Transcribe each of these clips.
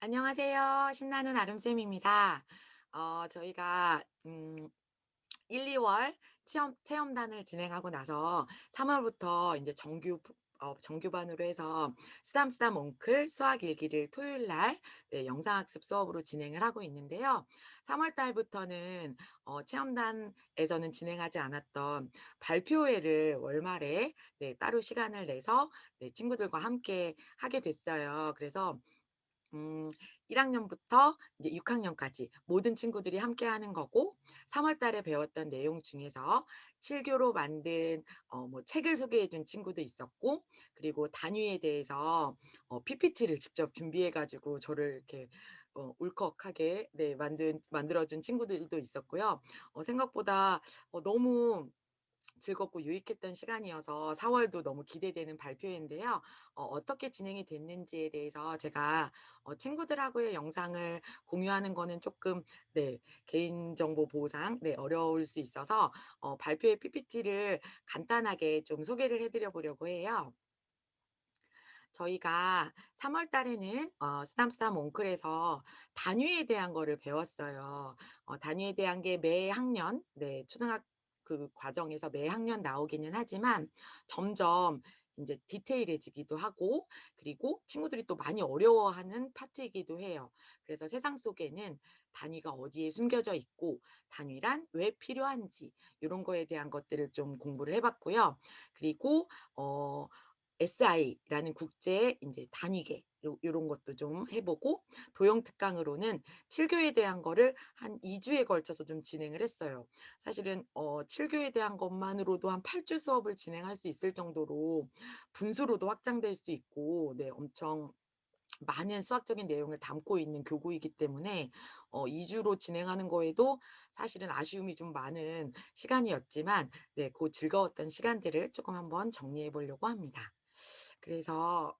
안녕하세요. 신나는 아름쌤입니다. 저희가 1-2월 체험단을 진행하고 나서 3 월부터 이제 정규반으로 해서 쓰담쓰담 옹클 수학 일기를 토요일 날 영상학습 수업으로 진행을 하고 있는데요. 3월 달부터는 체험단에서는 진행하지 않았던 발표회를 월말에 따로 시간을 내서 친구들과 함께 하게 됐어요. 그래서 음 1 학년부터 이제 6 학년까지 모든 친구들이 함께하는 거고, 3월 달에 배웠던 내용 중에서 7 교로 만든 책을 소개해 준 친구도 있었고, 그리고 단위에 대해서 PPT를 직접 준비해 가지고 저를 이렇게 울컥하게 만들어 준 친구들도 있었고요. 생각보다 너무 즐겁고 유익했던 시간이어서 4 월도 너무 기대되는 발표회인데요. 어떻게 진행이 됐는지에 대해서 제가 친구들하고의 영상을 공유하는 거는 조금 개인정보 보호상 어려울 수 있어서 발표회 PPT를 간단하게 좀 소개를 해 드려 보려고 해요. 저희가 3월 달에는 쓰담쓰담 몽클에서 단위에 대한 거를 배웠어요. 단위에 대한 게 매 학년 그 과정에서 매 학년 나오기는 하지만 점점 이제 디테일해지기도 하고, 그리고 친구들이 또 많이 어려워하는 파트이기도 해요. 그래서 세상 속에는 단위가 어디에 숨겨져 있고 단위란 왜 필요한지 이런 거에 대한 것들을 좀 공부를 해 봤고요. 그리고 어 SI라는 국제 인제 단위계 요런 것도 좀 해 보고, 도형 특강으로는 7 교에 대한 거를 한 2 주에 걸쳐서 좀 진행을 했어요. 사실은 7 교에 대한 것만으로도 한 8주 수업을 진행할 수 있을 정도로 분수로도 확장될 수 있고, 엄청 많은 수학적인 내용을 담고 있는 교구이기 때문에 2 주로 진행하는 거에도 사실은 아쉬움이 좀 많은 시간이었지만, 고 즐거웠던 시간들을 쪼끔 한번 정리해 보려고 합니다. 그래서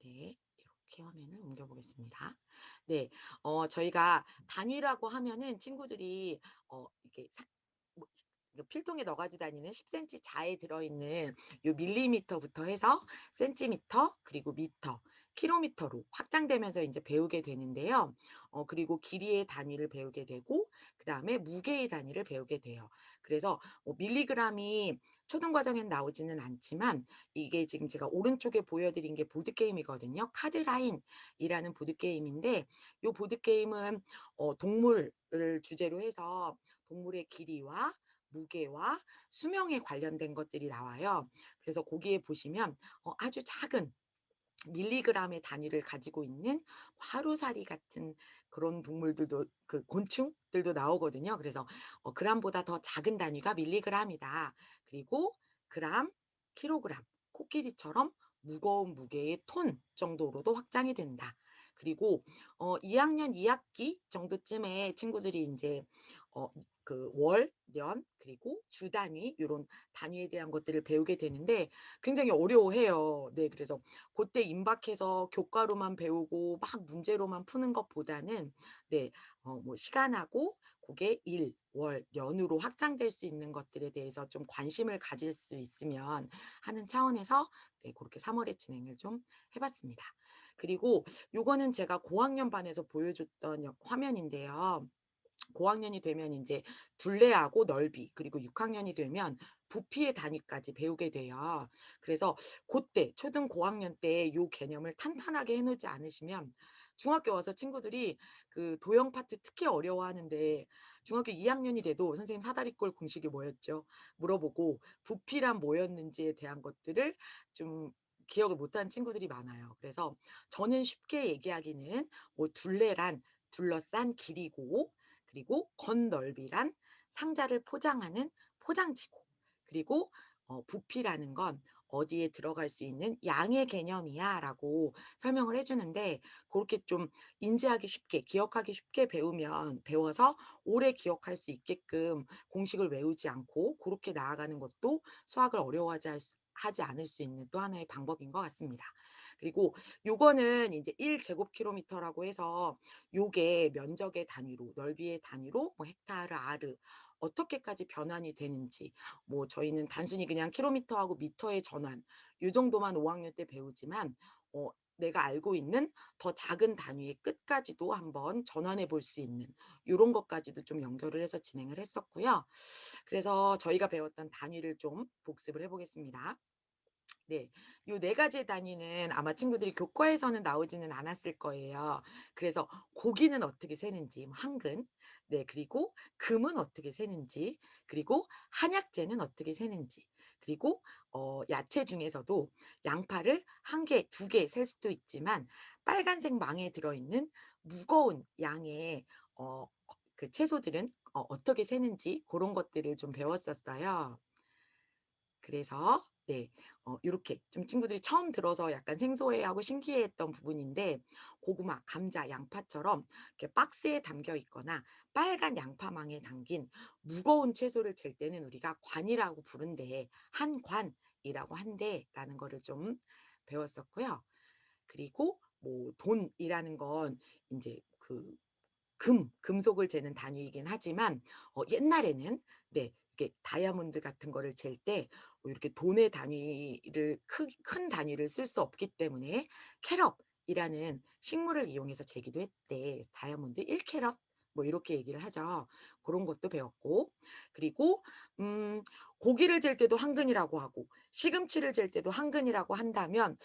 이렇게 화면을 옮겨 보겠습니다. 저희가 단위라고 하면은 친구들이 이렇게 뭐 이거 필통에 넣어 가지고 다니는 10 센티 자에 들어 있는 요 밀리미터부터 해서 센티미터, 그리고 미터, 킬로미터로 확장되면서 인제 배우게 되는데요. 그리고 길이의 단위를 배우게 되고, 그다음에 무게의 단위를 배우게 돼요. 그래서 밀리그램이 초등 과정엔 나오지는 않지만, 이게 지금 제가 오른쪽에 보여 드린 게 보드게임이거든요. 카드라인이라는 보드게임인데, 요 보드게임은 동물을 주제로 해서 동물의 길이와 무게와 수명에 관련된 것들이 나와요. 그래서 거기에 보시면 아주 작은 밀리그램의 단위를 가지고 있는 하루살이 같은 그런 동물들도, 그 곤충들도 나오거든요. 그래서 그램보다 더 작은 단위가 밀리그램이다. 그리고 그램, 킬로그램, 코끼리처럼 무거운 무게의 톤 정도로도 확장이 된다. 그리고 2 학년 2 학기 정도쯤에 친구들이 인제 월, 년, 그리고 주 단위 요런 단위에 대한 것들을 배우게 되는데 굉장히 어려워해요. 그래서 고때 임박해서 교과로만 배우고 막 문제로만 푸는 것보다는 뭐 시간하고 그게 일, 월, 년으로 확장될 수 있는 것들에 대해서 좀 관심을 가질 수 있으면 하는 차원에서 고렇게 3 월에 진행을 좀 해 봤습니다. 그리고 요거는 제가 고학년 반에서 보여줬던 화면인데요. 고학년이 되면 인제 둘레하고 넓이, 그리고 6 학년이 되면 부피의 단위까지 배우게 돼요. 그래서 고때 초등 고학년 때 요 개념을 탄탄하게 해 놓지 않으시면 중학교 와서 친구들이 그 도형 파트 특히 어려워하는데, 중학교 2 학년이 돼도 "선생님 사다리꼴 공식이 뭐였죠?" 물어보고 부피란 뭐였는지에 대한 것들을 좀 기억을 못하는 친구들이 많아요. 그래서 저는 쉽게 얘기하기는 뭐 둘레란 둘러싼 길이고, 그리고 건널비란 상자를 포장하는 포장지고, 그리고 부피라는 건 어디에 들어갈 수 있는 양의 개념이야라고 설명을 해 주는데, 고렇게 좀 인지하기 쉽게 기억하기 쉽게 배워서 오래 기억할 수 있게끔 공식을 외우지 않고 고렇게 나아가는 것도 수학을 하지 않을 수 있는 또 하나의 방법인 것 같습니다. 그리고 요거는 인제 1 제곱킬로미터라고 해서 요게 면적의 단위로, 넓이의 단위로 뭐 헥타르, 아르, 어떻게까지 변환이 되는지, 뭐 저희는 단순히 그냥 킬로미터하고 미터의 전환 요 정도만 5 학년 때 배우지만 내가 알고 있는 더 작은 단위의 끝까지도 한번 전환해 볼 수 있는 요런 것까지도 좀 연결을 해서 진행을 했었고요. 그래서 저희가 배웠던 단위를 좀 복습을 해 보겠습니다. 네. 요 4 가지의 단위는 아마 친구들이 교과에서는 나오지는 않았을 거예요. 그래서 고기는 어떻게 세는지 뭐 한근, 네 그리고 금은 어떻게 세는지, 그리고 한약재는 어떻게 세는지, 그리고 야채 중에서도 양파를 1 개, 2개 셀 수도 있지만 빨간색 망에 들어 있는 무거운 양의 그 채소들은 어떻게 세는지 고런 것들을 좀 배웠었어요. 그래서 네. 요렇게 좀 친구들이 처음 들어서 약간 생소해하고 신기해했던 부분인데, 고구마, 감자, 양파처럼 이렇게 박스에 담겨 있거나 빨간 양파망에 담긴 무거운 채소를 잴 때는 우리가 관이라고 부른대. "한 관이라고 한대."라는 거를 좀 배웠었고요. 그리고 뭐 돈이라는 건 인제 금속을 재는 단위이긴 하지만 옛날에는 네 이렇게 다이아몬드 같은 거를 잴 때 이렇게 돈의 단위를 큰 단위를 쓸 수 없기 때문에 캐럿이라는 식물을 이용해서 재기도 했대. 다이아몬드 1 캐럿 뭐 이렇게 얘기를 하죠. 그런 것도 배웠고, 그리고 고기를 잴 때도 한근이라고 하고 시금치를 잴 때도 한근이라고 한다면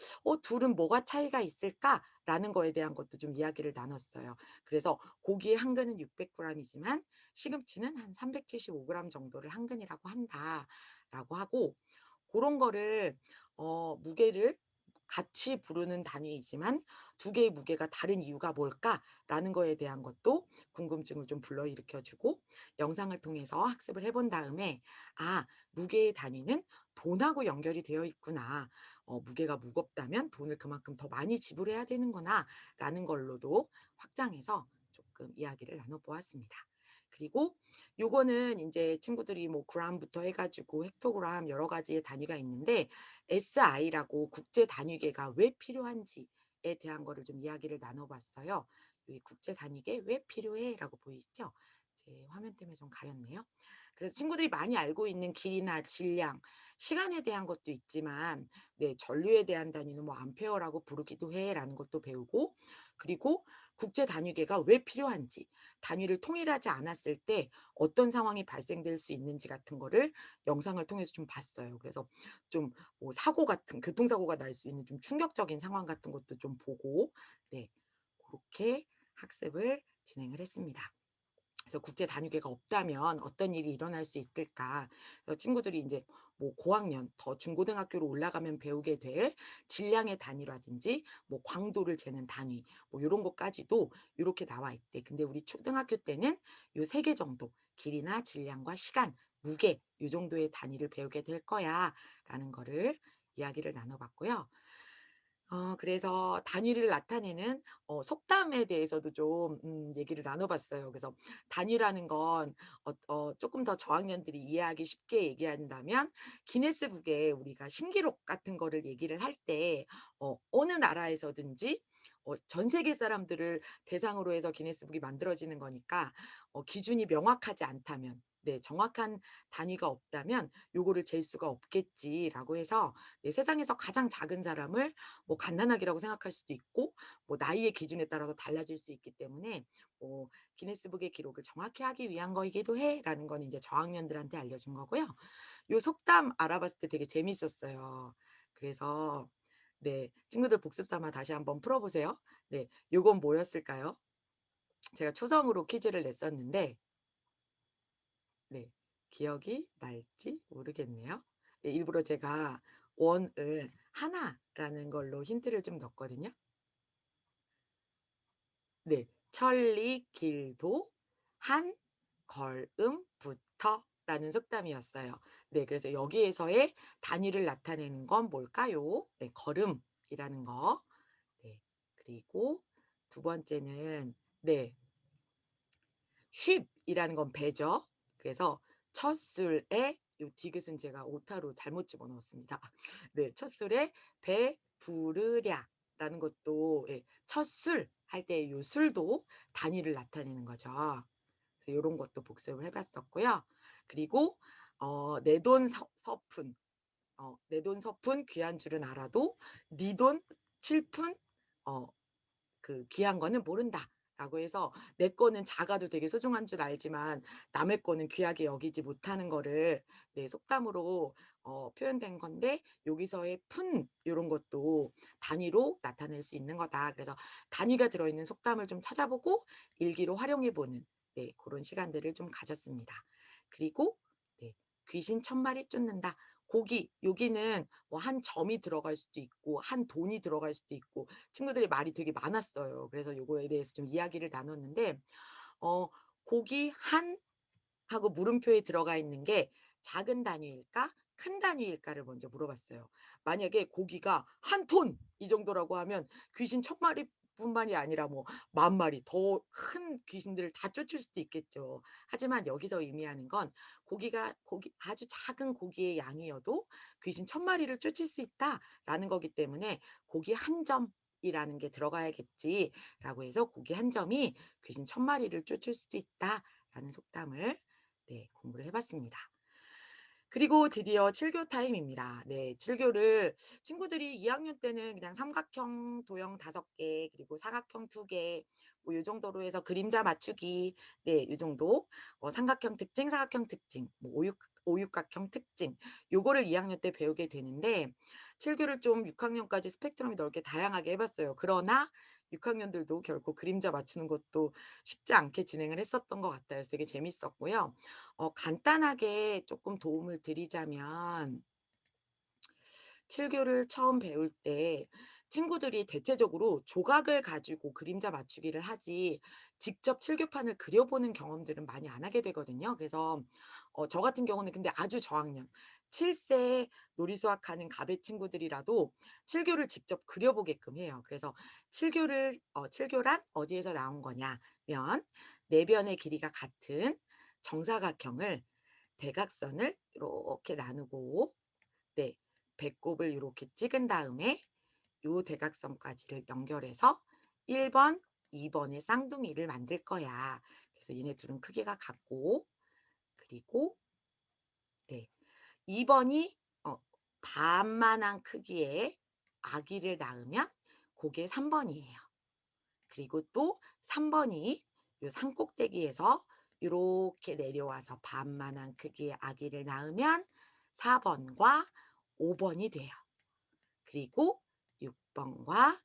둘은 뭐가 차이가 있을까?'라는 거에 대한 것도 좀 이야기를 나눴어요. 그래서 고기의 한 근은 600 그램이지만 시금치는 한 375 그램 정도를 한 근이라고 한다라고 하고, 고런 거를 무게를 같이 부르는 단위이지만 두 개의 무게가 다른 이유가 뭘까라는 거에 대한 것도 궁금증을 좀 불러일으켜 주고, 영상을 통해서 학습을 해본 다음에 '아 무게의 단위는 돈하고 연결이 되어 있구나. 무게가 무겁다면 돈을 그만큼 더 많이 지불해야 되는구나.'라는 걸로도 확장해서 조금 이야기를 나눠 보았습니다. 그리고 요거는 인제 친구들이 뭐 그램부터 해 가지고 헥토그램 여러 가지의 단위가 있는데, SI라고 국제 단위계가 왜 필요한지에 대한 거를 좀 이야기를 나눠 봤어요. 이 "국제 단위계 왜 필요해?"라고 보이시죠? 제 화면 때문에 좀 가렸네요. 그래서 친구들이 많이 알고 있는 길이나 질량, 시간에 대한 것도 있지만 네 전류에 대한 단위는 뭐 암페어라고 부르기도 해라는 것도 배우고, 그리고 국제 단위계가 왜 필요한지, 단위를 통일하지 않았을 때 어떤 상황이 발생될 수 있는지 같은 거를 영상을 통해서 좀 봤어요. 그래서 좀 뭐 사고 같은 교통사고가 날 수 있는 좀 충격적인 상황 같은 것도 좀 보고 네 고렇게 학습을 진행을 했습니다. 그래서 국제 단위계가 없다면 어떤 일이 일어날 수 있을까? 그래서 친구들이 이제 뭐 고학년 더 중고등학교로 올라가면 배우게 될 질량의 단위라든지 뭐 광도를 재는 단위 뭐 요런 것까지도 요렇게 나와 있대. 근데 우리 초등학교 때는 요 3개 정도 길이나 질량과 시간, 무게 요 정도의 단위를 배우게 될 거야라는 거를 이야기를 나눠 봤고요. 그래서 단위를 나타내는 속담에 대해서도 좀 얘기를 나눠 봤어요. 그래서 단위라는 건 쪼끔 더 저학년들이 이해하기 쉽게 얘기한다면, 기네스북에 우리가 신기록 같은 거를 얘기를 할 때 어느 나라에서든지 전 세계 사람들을 대상으로 해서 기네스북이 만들어지는 거니까 기준이 명확하지 않다면 네 정확한 단위가 없다면 '요거를 잴 수가 없겠지.'라고 해서 네 세상에서 가장 작은 사람을 뭐 갓난아기라고 생각할 수도 있고 뭐 나이의 기준에 따라서 달라질 수 있기 때문에 기네스북의 기록을 정확히 하기 위한 거이기도 해라는 건 이제 저학년들한테 알려준 거고요. 요 속담 알아봤을 때 되게 재미있었어요. 그래서 네 친구들 복습 삼아 다시 한번 풀어 보세요. 네 요건 뭐였을까요? 제가 초성으로 퀴즈를 냈었는데 네 기억이 날지 모르겠네요. 예 일부러 제가 원을 하나라는 걸로 힌트를 좀 넣었거든요. 네. 천리 길도 한 걸음부터라는 속담이었어요. 네. 그래서 여기에서의 단위를 나타내는 건 뭘까요? 네. 걸음이라는 거. 네. 그리고 두 번째는 네. 쉽이라는 건 배죠. 그래서 첫 술에 요 디귿은 제가 오타로 잘못 집어넣었습니다. 네. 첫 술에 배 부르랴라는 것도 예 첫 술 할 때 요 술도 단위를 나타내는 거죠. 그래서 요런 것도 복습을 해 봤었고요. 그리고 "내 돈 서푼." "내 돈 서푼 귀한 줄은 알아도 네 돈 칠푼 어 귀한 거는 모른다."라고 해서 내 거는 작아도 되게 소중한 줄 알지만 남의 거는 귀하게 여기지 못하는 거를 네 속담으로 표현된 건데 여기서의 푼 요런 것도 단위로 나타낼 수 있는 거다. 그래서 단위가 들어있는 속담을 좀 찾아보고 일기로 활용해 보는 네 고런 시간들을 좀 가졌습니다. 그리고 네 귀신 천 마리 쫓는다. 고기 여기는 뭐 한 점이 들어갈 수도 있고 한 돈이 들어갈 수도 있고 친구들이 말이 되게 많았어요. 그래서 요거에 대해서 좀 이야기를 나눴는데 어 "고기 한" 하고 물음표에 들어가 있는 게 작은 단위일까 큰 단위일까를 먼저 물어봤어요. 만약에 고기가 한 톤 이 정도라고 하면 귀신 천 마리뿐만이 아니라 뭐 만 마리 더 큰 귀신들을 다 쫓을 수도 있겠죠. 하지만 여기서 의미하는 건 고기 아주 작은 고기의 양이어도 귀신 천 마리를 쫓을 수 있다라는 거기 때문에 '고기 한 점이라는 게 들어가야겠지.'라고 해서 '고기 한 점이 귀신 천 마리를 쫓을 수도 있다.'라는 속담을 네 공부를 해 봤습니다. 그리고 드디어 칠교 타임입니다. 네. 칠교를 친구들이 2 학년 때는 그냥 삼각형 도형 5 개 그리고 사각형 2 개 뭐 요 정도로 해서 그림자 맞추기 네 요 정도 삼각형 특징, 사각형 특징 뭐 오육각형 특징 요거를 2 학년 때 배우게 되는데 칠교를 좀 6 학년까지 스펙트럼이 넓게 다양하게 해 봤어요. 그러나 6 학년들도 결코 그림자 맞추는 것도 쉽지 않게 진행을 했었던 것 같아요. 그래서 되게 재밌었고요. 간단하게 조금 도움을 드리자면 칠교를 처음 배울 때 친구들이 대체적으로 조각을 가지고 그림자 맞추기를 하지 직접 칠교판을 그려보는 경험들은 많이 안 하게 되거든요. 그래서 저 같은 경우는 근데 아주 저학년 7세 놀이수학하는 갑의 친구들이라도 칠교를 직접 그려보게끔 해요. 그래서 칠교란 어디에서 나온 거냐면 내변의 길이가 같은 정사각형을 대각선을 이렇게 나누고 네. 배꼽을 요렇게 찍은 다음에 요 대각선까지를 연결해서 1 번, 2 번의 쌍둥이를 만들 거야. 그래서 얘네 둘은 크기가 같고 그리고 네. 2 번이 반만한 크기의 아기를 낳으면 고게 3 번이에요. 그리고 또 3 번이 요 산꼭대기에서 요렇게 내려와서 반만한 크기의 아기를 낳으면 4 번과 5 번이 돼요. 그리고 6 번과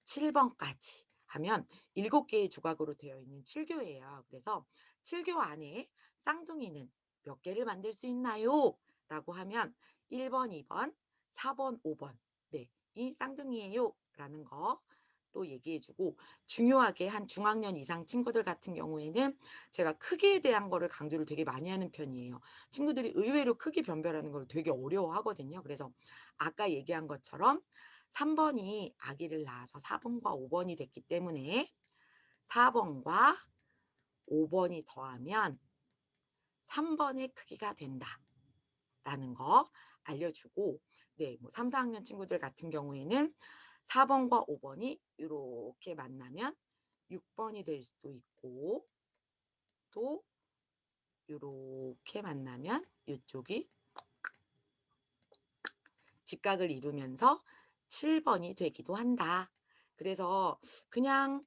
7 번까지 하면 7 개의 조각으로 되어 있는 칠교예요. 그래서 "칠교 안에 쌍둥이는 몇 개를 만들 수 있나요?" 라고 하면 1 번, 2 번, 4 번, 5 번. 네. "이 쌍둥이에요." 라는 거 또 얘기해 주고 중요하게 한 중학년 이상 친구들 같은 경우에는 제가 크기에 대한 거를 강조를 되게 많이 하는 편이에요. 친구들이 의외로 크기 변별하는 걸 되게 어려워하거든요. 그래서 아까 얘기한 것처럼 3 번이 아기를 낳아서 4 번과 5 번이 됐기 때문에 4 번과 5 번이 더하면 3 번의 크기가 된다라는 거 알려주고 네 뭐 3-4 학년 친구들 같은 경우에는 4 번과 5 번이 요렇게 만나면 6 번이 될 수도 있고 또 요렇게 만나면 요쪽이 직각을 이루면서 7 번이 되기도 한다. 그래서 그냥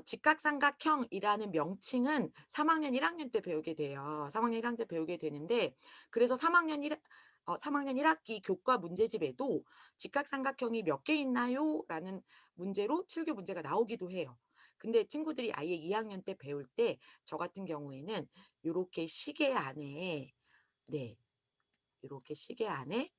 직각삼각형이라는 명칭은 3 학년 1 학년 때 배우게 돼요. 3 학년 1 학년 때 배우게 되는데 그래서 3 학년 1 학기 교과 문제집에도 "직각삼각형이 몇 개 있나요?" 라는 문제로 칠교 문제가 나오기도 해요. 근데 친구들이 아예 2 학년 때 배울 때 저 같은 경우에는 요렇게 시계 안에 네 요렇게 시계 안에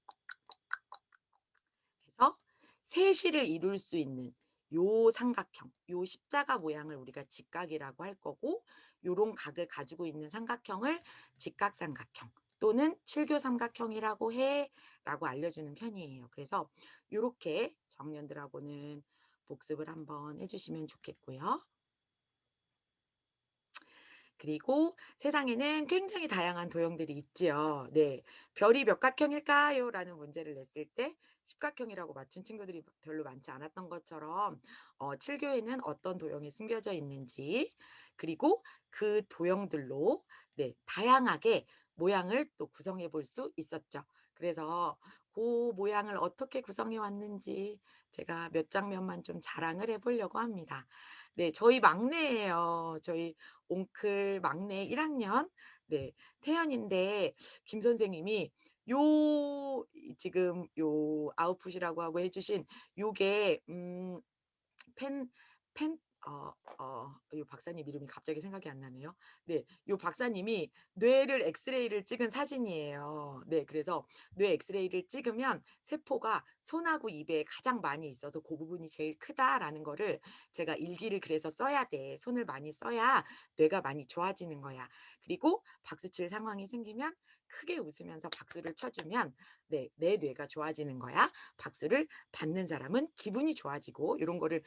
해서 세시를 이룰 수 있는 요 삼각형, 요 십자가 모양을 우리가 직각이라고 할 거고 요런 각을 가지고 있는 삼각형을 직각삼각형 또는 칠교삼각형이라고 해."라고 알려주는 편이에요. 그래서 요렇게 저학년들하고는 복습을 한번 해 주시면 좋겠고요. 그리고 세상에는 굉장히 다양한 도형들이 있지요. 네. "별이 몇 각형일까요?" 라는 문제를 냈을 때 십각형이라고 맞춘 친구들이 별로 많지 않았던 것처럼 칠교에는 어떤 도형이 숨겨져 있는지 그리고 그 도형들로 네 다양하게 모양을 또 구성해 볼 수 있었죠. 그래서 그 모양을 어떻게 구성해 왔는지 제가 몇 장면만 좀 자랑을 해 보려고 합니다. 네. 저희 막내예요. 저희 옹클 막내 1 학년 네 태연인데 김 선생님이 지금 요 아웃풋이라고 하고 해 주신 요게 펜 펜 요 박사님 이름이 갑자기 생각이 안 나네요. 네. 요 박사님이 뇌를 엑스레이를 찍은 사진이에요. 네. 그래서 뇌 엑스레이를 찍으면 세포가 손하고 입에 가장 많이 있어서 고 부분이 제일 크다라는 거를 제가 일기를 그래서 써야 돼. 손을 많이 써야 뇌가 많이 좋아지는 거야. 그리고 박수 칠 상황이 생기면 크게 웃으면서 박수를 쳐 주면 네 내 뇌가 좋아지는 거야. 박수를 받는 사람은 기분이 좋아지고 요런 거를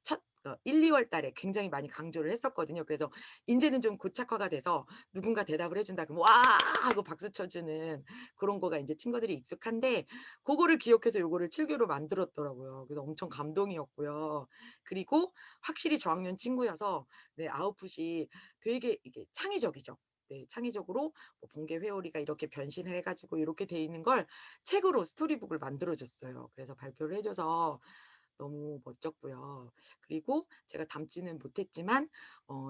첫 1-2월 달에 굉장히 많이 강조를 했었거든요. 그래서 인제는 좀 고착화가 돼서 누군가 대답을 해 준다 그러면 "와!" 하고 박수 쳐 주는 그런 거가 인제 친구들이 익숙한데 고거를 기억해서 요거를 7 교로 만들었더라고요. 그래서 엄청 감동이었고요. 그리고 확실히 저학년 친구여서 네 아웃풋이 되게 이게 창의적이죠. 네 창의적으로 뭐 번개 회오리가 이렇게 변신을 해 가지고 요렇게 돼 있는 걸 책으로 스토리북을 만들어 줬어요. 그래서 발표를 해 줘서 너무 멋졌고요. 그리고 제가 담지는 못했지만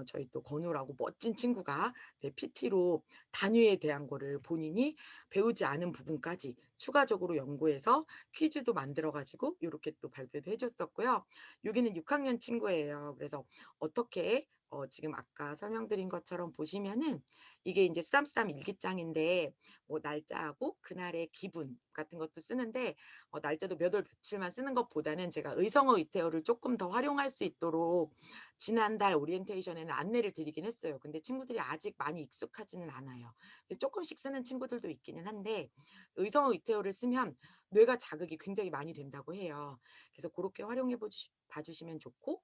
저희 또 건우라고 멋진 친구가 네 PT로 단위에 대한 거를 본인이 배우지 않은 부분까지 추가적으로 연구해서 퀴즈도 만들어 가지고 요렇게 또 발표도 해 줬었고요. 여기는 6 학년 친구예요. 그래서 어떻게 지금 아까 설명드린 것처럼 보시면은 이게 인제 쓰담쓰담 일기장인데 뭐 날짜하고 그날의 기분 같은 것도 쓰는데 날짜도 몇 월 며칠만 쓰는 것보다는 제가 의성어 의태어를 쪼끔 더 활용할 수 있도록 지난달 오리엔테이션에는 안내를 드리긴 했어요. 근데 친구들이 아직 많이 익숙하지는 않아요. 근데 쪼끔씩 쓰는 친구들도 있기는 한데 의성어 의태어를 쓰면 뇌가 자극이 굉장히 많이 된다고 해요. 그래서 고렇게 활용해 봐 주시면 좋고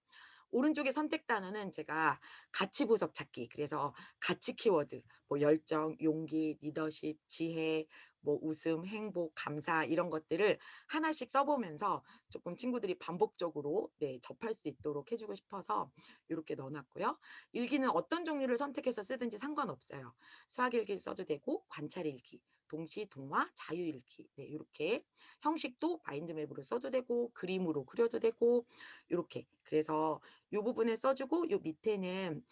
오른쪽에 선택 단어는 제가 가치 보석 찾기 그래서 가치 키워드 뭐 열정, 용기, 리더십, 지혜, 뭐 웃음, 행복, 감사 이런 것들을 하나씩 써 보면서 조금 친구들이 반복적으로 네 접할 수 있도록 해 주고 싶어서 요렇게 넣어 놨고요. 일기는 어떤 종류를 선택해서 쓰든지 상관없어요. 수학 일기를 써도 되고 관찰 일기, 동시, 동화, 자유 일기 네 요렇게 형식도 마인드 맵으로 써도 되고 그림으로 그려도 되고 요렇게. 그래서 요 부분에 써 주고 요 밑에는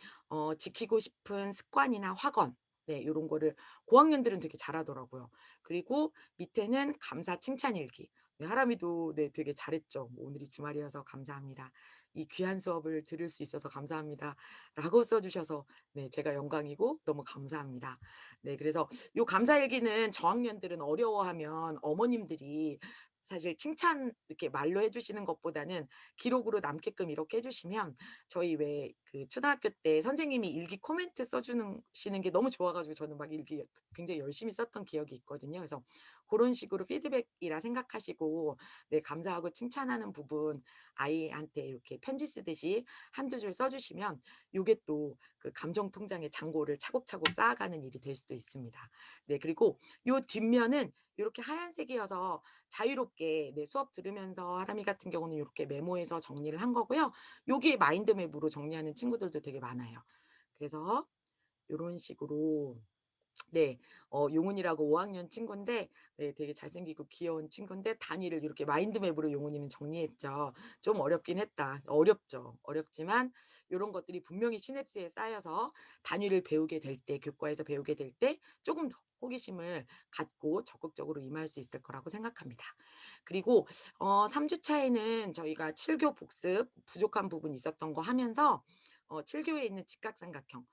지키고 싶은 습관이나 학원 네 요런 거를 고학년들은 되게 잘하더라고요. 그리고 밑에는 감사 칭찬 일기. 네 하람이도 네 되게 잘했죠. 뭐 "오늘이 주말이어서 감사합니다. 이 귀한 수업을 들을 수 있어서 감사합니다."라고 써 주셔서 네 제가 영광이고 너무 감사합니다. 네 그래서 요 감사 일기는 저학년들은 어려워하면 어머님들이 사실 칭찬 이렇게 말로 해 주시는 것보다는 기록으로 남게끔 이렇게 해 주시면 저희 왜 그 초등학교 때 선생님이 일기 코멘트 써 주는 시는 게 너무 좋아 가지고 저는 막 일기 굉장히 열심히 썼던 기억이 있거든요. 그래서 고런 식으로 피드백이라 생각하시고 네 감사하고 칭찬하는 부분 아이한테 이렇게 편지 쓰듯이 한두 줄 써 주시면 요게 또 그 감정 통장의 잔고를 차곡차곡 쌓아가는 일이 될 수도 있습니다. 네 그리고 요 뒷면은 요렇게 하얀색이어서 자유롭게 네 수업 들으면서 하람이 같은 경우는 요렇게 메모해서 정리를 한 거고요. 여기에 마인드맵으로 정리하는 친구들도 되게 많아요. 그래서 요런 식으로 네. 용훈이라고 5 학년 친구인데 네 되게 잘생기고 귀여운 친구인데 단위를 이렇게 마인드맵으로 용훈이는 정리했죠. 좀 어렵긴 했다. 어렵죠. 어렵지만 요런 것들이 분명히 시냅스에 쌓여서 단위를 배우게 될 때 교과에서 배우게 될 때 쪼금 더 호기심을 갖고 적극적으로 임할 수 있을 거라고 생각합니다. 그리고 3 주차에는 저희가 7교 복습 부족한 부분이 있었던 거 하면서 7 교에 있는 직각삼각형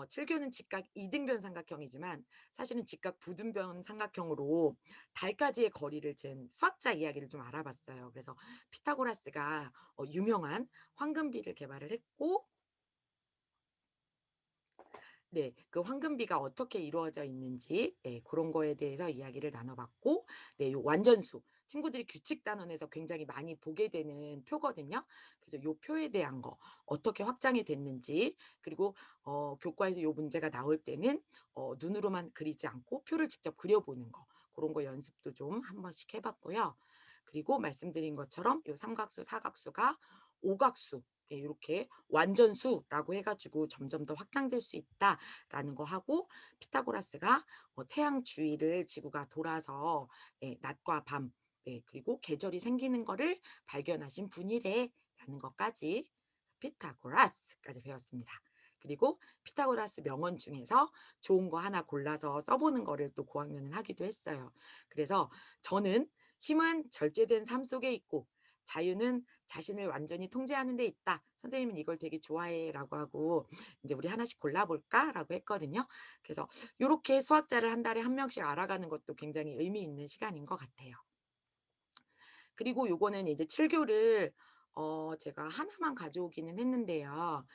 7 교는 직각 이등변 삼각형이지만 사실은 직각 부등변 삼각형으로 달까지의 거리를 잰 수학자 이야기를 좀 알아봤어요. 그래서 피타고라스가 유명한 황금비를 개발을 했고 네. 그 황금비가 어떻게 이루어져 있는지 예 고런 거에 대해서 이야기를 나눠 봤고 네 요 완전수 친구들이 규칙 단원에서 굉장히 많이 보게 되는 표거든요. 그래서 요 표에 대한 거 어떻게 확장이 됐는지 그리고 교과에서 요 문제가 나올 때는 눈으로만 그리지 않고 표를 직접 그려 보는 거 고런 거 연습도 좀 한 번씩 해 봤고요. 그리고 말씀드린 것처럼 요 삼각수, 사각수가 오각수 예 요렇게 완전수라고 해 가지고 점점 더 확장될 수 있다라는 거 하고 피타고라스가 태양 주위를 지구가 돌아서 예 낮과 밤 그리고 계절이 생기는 거를 발견하신 분이래라는 것까지 피타고라스까지 배웠습니다. 그리고 피타고라스 명언 중에서 좋은 거 하나 골라서 써 보는 거를 또 고학년은 하기도 했어요. 그래서 저는 "힘은 절제된 삶 속에 있고 자유는 자신을 완전히 통제하는 데 있다. 선생님은 이걸 되게 좋아해."라고 하고 "인제 우리 하나씩 골라 볼까?"라고 했거든요. 그래서 요렇게 수학자를 한 달에 한 명씩 알아가는 것도 굉장히 의미 있는 시간인 것 같아요. 그리고 요거는 이제 7 교를 제가 하나만 가져오기는 했는데요.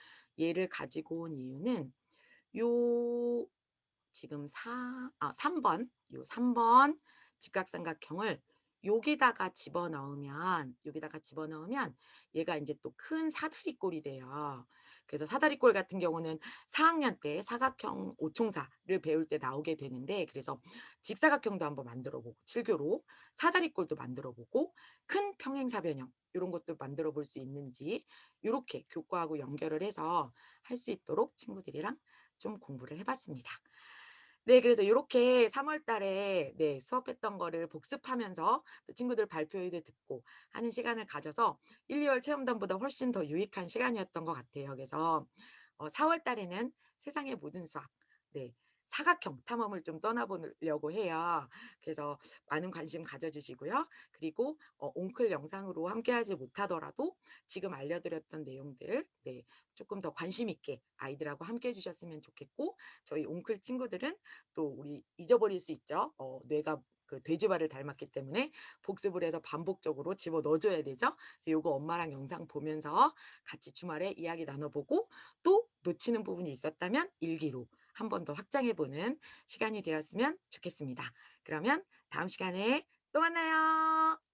얘를 가지고 온 이유는 요 지금 3 번 요 3번 직각삼각형을 여기다가 집어넣으면 얘가 인제 또 큰 사다리꼴이 돼요. 그래서 사다리꼴 같은 경우는 4 학년 때 사각형 오총사를 배울 때 나오게 되는데 그래서 직사각형도 한번 만들어 보고 7 교로 사다리꼴도 만들어 보고 큰 평행사변형 요런 것도 만들어 볼 수 있는지 요렇게 교과하고 연결을 해서 할 수 있도록 친구들이랑 좀 공부를 해 봤습니다. 네. 그래서 요렇게 3월 달에 네 수업했던 거를 복습하면서 또 친구들 발표회도 듣고 하는 시간을 가져서 1-2월 체험단보다 훨씬 더 유익한 시간이었던 것 같아요. 그래서 4월 달에는 세상의 모든 수학 네 사각형 탐험을 좀 떠나 보려고 해요. 그래서 많은 관심 가져 주시고요. 그리고 옹클 영상으로 함께하지 못하더라도 지금 알려 드렸던 내용들 네 쪼끔 더 관심 있게 아이들하고 함께 해 주셨으면 좋겠고 저희 옹클 친구들은 또 우리 잊어버릴 수 있죠. 뇌가 그 돼지발을 닮았기 때문에 복습을 해서 반복적으로 집어넣어 줘야 되죠. 그래서 요거 엄마랑 영상 보면서 같이 주말에 이야기 나눠 보고 또 놓치는 부분이 있었다면 일기로 한 번 더 확장해 보는 시간이 되었으면 좋겠습니다. 그러면 다음 시간에 또 만나요.